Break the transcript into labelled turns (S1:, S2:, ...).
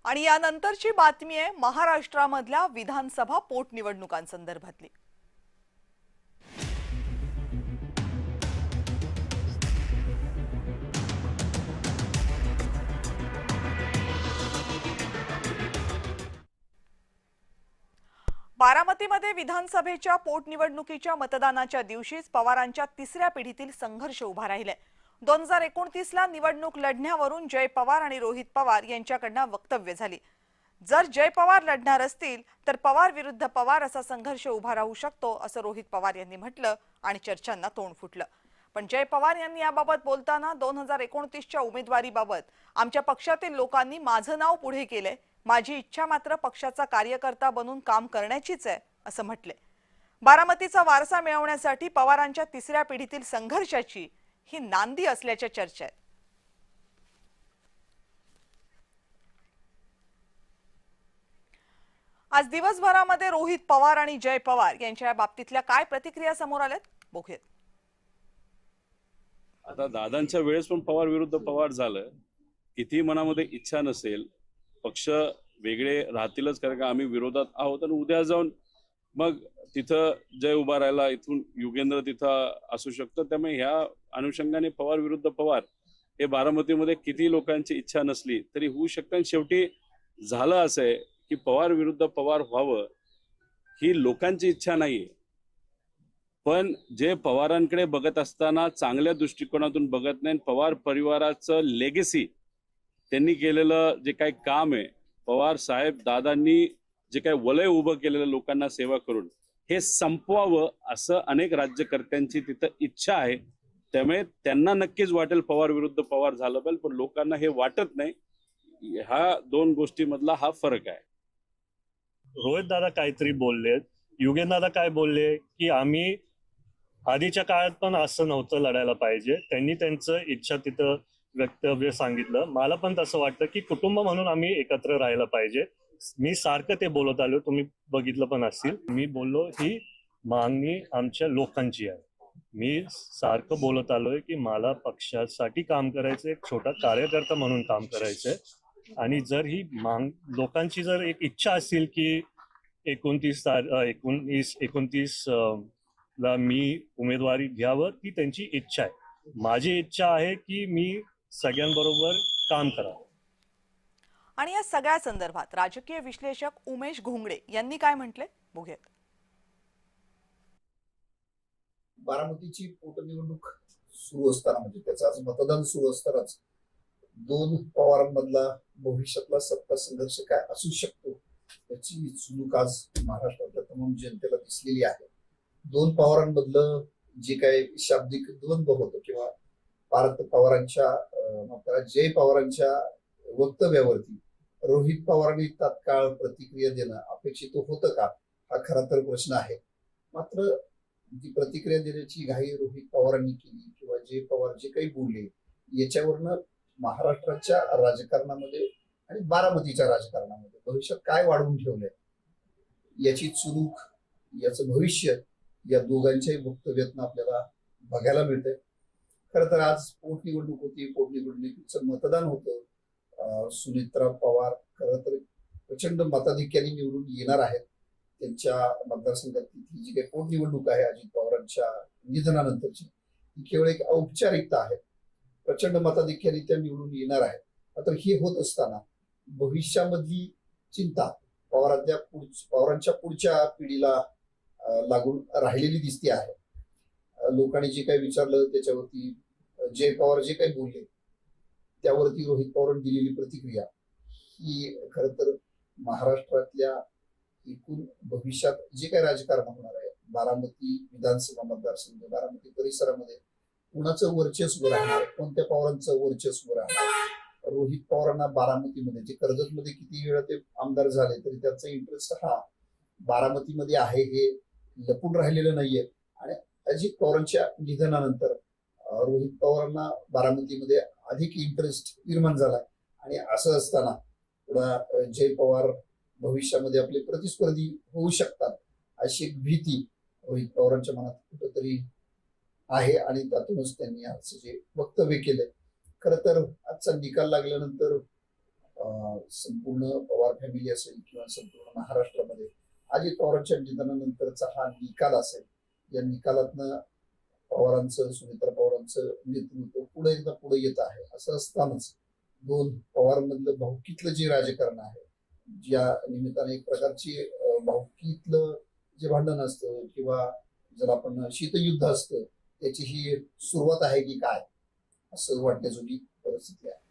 S1: आणि यानंतरची बातमी आहे महाराष्ट्रामधल्या विधानसभा पोटनिवडणुकांसंदर्भातली। बारामतीमध्ये विधानसभेच्या पोटनिवडणुकीच्या मतदानाच्या दिवशीच पवारांच्या तिसऱ्या पिढीतील संघर्ष उभा राहिलाय। 2029 ला निवडणूक लढण्यावरून जय पवार आणि रोहित पवार यांच्याकडून वक्तव्य झाली। जर जय पवार लढणार असतील तर पवार विरुद्ध पवार असा संघर्ष उभा राहू शकतो असं रोहित पवार यांनी म्हटलं आणि चर्चांना तोंड फुटलं। पण जय पवार यांनी याबाबत बोलताना 2029च्या उमेदवारीबाबत आमच्या पक्षातील लोकांनी माझं नाव पुढे केले, माझी इच्छा मात्र पक्षाचा कार्यकर्ता बनून काम करण्याचीच आहे असं म्हटले। बारामतीचा वारसा मिळवण्यासाठी पवारांच्या तिसऱ्या पिढीतील संघर्षाची ही नांदी असल्याच्या चर्चा आहेत। आज दिवसभरामध्ये रोहित पवार आणि जय पवार यांच्या बाबतीतल्या काय प्रतिक्रिया समोर आल्यात बघूयात।
S2: आता दादांच्या वेळेस पण पवार विरुद्ध पवार झालं। किती मनामध्ये इच्छा नसेल, पक्ष वेगळे राहतीलच, कारण का आम्ही विरोधात आहोत आणि उद्या जाऊन मग तिथं जय उभा राहिला, इथून युगेंद्र तिथं असू शकतं। त्यामुळे ह्या अनुषंगाने पवार विरुद्ध पवार हे बारामतीमध्ये किती लोकांची इच्छा नसली तरी होऊ शकतं। आणि शेवटी झालं असं आहे की पवार विरुद्ध पवार व्हावं ही लोकांची इच्छा नाहीये, पण जे पवारांकडे बघत असताना चांगल्या दृष्टिकोनातून बघत नाही, पवार परिवाराचं लेगेसी त्यांनी केलेलं जे काही काम आहे, पवार साहेब दादांनी जे काही वलय उभं केलेलं लोकांना सेवा करून हे संपवावं असं अनेक राज्यकर्त्यांची तिथं इच्छा आहे। त्यामुळे त्यांना नक्कीच वाटेल पवार विरुद्ध पवार झालं पाहिजे, पण लोकांना हे वाटत नाही। ह्या दोन गोष्टीमधला हा फरक आहे।
S3: रोहित दादा काहीतरी बोललेत, युगेंद्र दादा काय बोलले की आम्ही आधीच्या काळात पण असं नव्हतं लढायला पाहिजे, त्यांनी त्यांचं इच्छा तिथं वक्तव्य सांगितलं। मला पण तसं वाटतं की कुटुंब म्हणून आम्ही एकत्र राहायला पाहिजे। मी सारखं ते बोलत आलो, तुम्ही बघितलं पण असेल, मी बोललो ही मागणी आमच्या लोकांची आहे। मी सारखं बोलत आलोय की मला पक्षासाठी काम करायचंय, एक छोटा कार्यकर्ता म्हणून काम करायचंय। आणि जर ही लोकांची जर एक इच्छा असेल की 29 ला मी उमेदवारी घ्यावं, ती त्यांची इच्छा आहे। माझी इच्छा आहे की मी सगळ्यांबरोबर काम करावं।
S1: आणि या सगळ्या संदर्भात राजकीय विश्लेषक उमेश घोंगडे यांनी काय म्हटले बघूयात।
S4: बारामतीची पोटनिवडणूक सुरू असताना, म्हणजे त्याचं आज मतदान सुरू असतानाच दोन पवारांमधला भविष्यातला सत्ता संघर्ष काय असू शकतो याची चुणूक आज महाराष्ट्रातल्या तमाम जनतेला दिसलेली आहे। दोन पवारांमधलं जे काही शाब्दिक द्वंद्व होतं किंवा पार्थ पवारांच्या जय पवारांच्या वक्तव्यावरती रोहित पवारांनी तात्काळ प्रतिक्रिया देणं अपेक्षित होतं का, हा खरा तर प्रश्न आहे। मात्र ती प्रतिक्रिया देण्याची घाई रोहित पवारांनी केली किंवा जय पवार जे काही बोलले याच्यावरनं महाराष्ट्राच्या राजकारणामध्ये आणि बारामतीच्या राजकारणामध्ये भविष्यात काय वाढवून ठेवलंय याची चुणूक, याचं भविष्य या दोघांच्याही वक्तव्यातून आपल्याला बघायला मिळतंय। खरं तर आज पोटनिवडणूक होती, पोटनिवडणुकीचं मतदान होतं। सुनित्रा पवार खरं तर प्रचंड मताधिक्याने निवडून येणार आहेत। त्यांच्या मतदारसंघातली ही जी काही पोटनिवडणूक आहे अजित पवारांच्या निधनानंतरची, ही केवळ एक औपचारिकता आहे। प्रचंड मताधिक्याने त्या निवडून येणार आहेत। मात्र हे होत असताना भविष्यामधली चिंता पवारांच्या पुढच्या पिढीला लागून राहिलेली दिसते आहे। लोकांनी जे काही विचारलं त्याच्यावरती जय पवार जे काही बोलले त्यावरती रोहित पवारांनी दिलेली प्रतिक्रिया ही खरं तर महाराष्ट्रातल्या एकूण भविष्यात जे काही राजकारण होणार आहे, बारामती विधानसभा मतदारसंघ, बारामती परिसरामध्ये कुणाचं वर्चस्व राहणार, कोणत्या पवारांचं वर्चस्व राहणार। रोहित पवारांना बारामतीमध्ये जे कर्जतमध्ये किती वेळा ते आमदार झाले तरी त्यांचा इंटरेस्ट हा बारामतीमध्ये आहे, हे लपून राहिलेलं नाहीये। आणि अजित पवारांच्या निधनानंतर रोहित पवारांना बारामतीमध्ये अधिक इंटरेस्ट निर्माण झाला आणि असं असताना पुन्हा जय पवार भविष्यामध्ये आपले प्रतिस्पर्धी होऊ शकतात अशी एक भीती रोहित पवारांच्या मनात कुठंतरी आहे आणि त्यातूनच त्यांनी आज जे वक्तव्य केलंय। खरं तर आजचा निकाल लागल्यानंतर संपूर्ण पवार फॅमिली असेल किंवा संपूर्ण महाराष्ट्रामध्ये अजित पवारांच्या निधनानंतरचा हा निकाल असेल, या निकालातनं पवारांचं, सुनेत्रा पवारांचं नेतृत्व पुढे एकदा पुढे येत आहे. असं असतानाच दोन पवारांमधलं भाऊकीतलं जे राजकारण आहे, ज्या निमित्ताने एक प्रकारची भाऊकीतलं जे भांडण असतं किंवा जर आपण शीतयुद्ध असतं त्याची ही सुरुवात आहे की काय, असं वाटण्याजोगी परिस्थिती आहे.